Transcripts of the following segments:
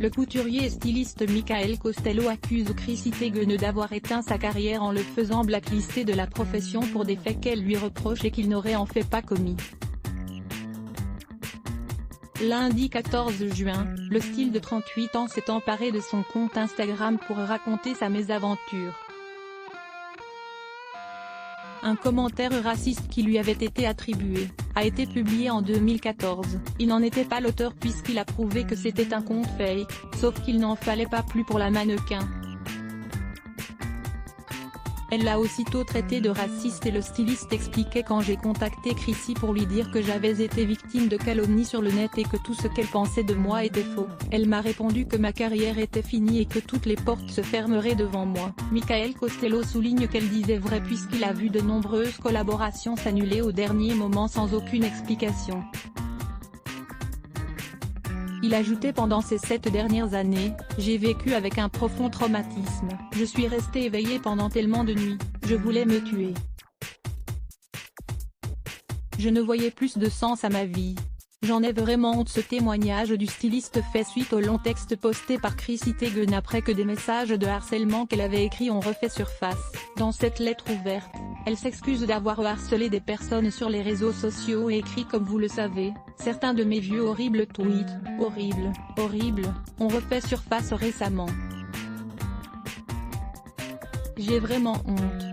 Le couturier et styliste Michael Costello accuse Chrissy Teigen d'avoir éteint sa carrière en le faisant blacklister de la profession pour des faits qu'elle lui reproche et qu'il n'aurait en fait pas commis. Lundi 14 juin, le style de 38 ans s'est emparé de son compte Instagram pour raconter sa mésaventure. Un commentaire raciste qui lui avait été attribué a été publié en 2014. Il n'en était pas l'auteur puisqu'il a prouvé que c'était un compte fake, sauf qu'il n'en fallait pas plus pour la mannequin. Elle l'a aussitôt traité de raciste et le styliste expliquait: quand j'ai contacté Chrissy pour lui dire que j'avais été victime de calomnies sur le net et que tout ce qu'elle pensait de moi était faux, elle m'a répondu que ma carrière était finie et que toutes les portes se fermeraient devant moi. Michael Costello souligne qu'elle disait vrai puisqu'il a vu de nombreuses collaborations s'annuler au dernier moment sans aucune explication. Il ajoutait: pendant ces 7 dernières années, j'ai vécu avec un profond traumatisme, je suis resté éveillé pendant tellement de nuits, je voulais me tuer. Je ne voyais plus de sens à ma vie. J'en ai vraiment honte. Ce témoignage du styliste fait suite au long texte posté par Chrissy Teigen après que des messages de harcèlement qu'elle avait écrits ont refait surface. Dans cette lettre ouverte, elle s'excuse d'avoir harcelé des personnes sur les réseaux sociaux et écrit: comme vous le savez, certains de mes vieux horribles tweets, horribles, ont refait surface récemment. J'ai vraiment honte.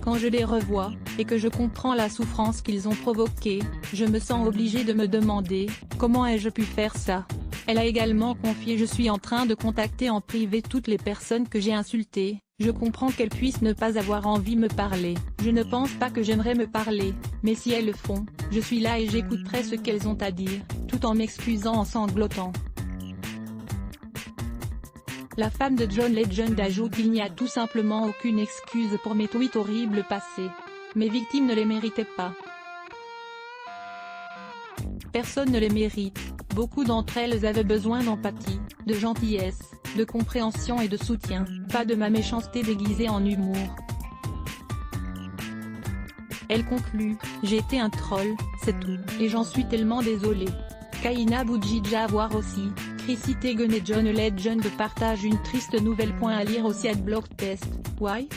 Quand je les revois, et que je comprends la souffrance qu'ils ont provoquée, je me sens obligée de me demander, comment ai-je pu faire ça? Elle a également confié: je suis en train de contacter en privé toutes les personnes que j'ai insultées, je comprends qu'elles puissent ne pas avoir envie de me parler, je ne pense pas que j'aimerais me parler, mais si elles le font, je suis là et j'écouterai ce qu'elles ont à dire, tout en m'excusant en sanglotant. La femme de John Legend ajoute: il n'y a tout simplement aucune excuse pour mes tweets horribles passés. Mes victimes ne les méritaient pas. Personne ne les mérite, beaucoup d'entre elles avaient besoin d'empathie, de gentillesse, de compréhension et de soutien, pas de ma méchanceté déguisée en humour. Elle conclut: j'ai été un troll, c'est tout, et j'en suis tellement désolée. Kaina Boudjidja à voir aussi. Chrissy Teigen et John Legend partagent une triste nouvelle. À lire aussi @blogtest. Why?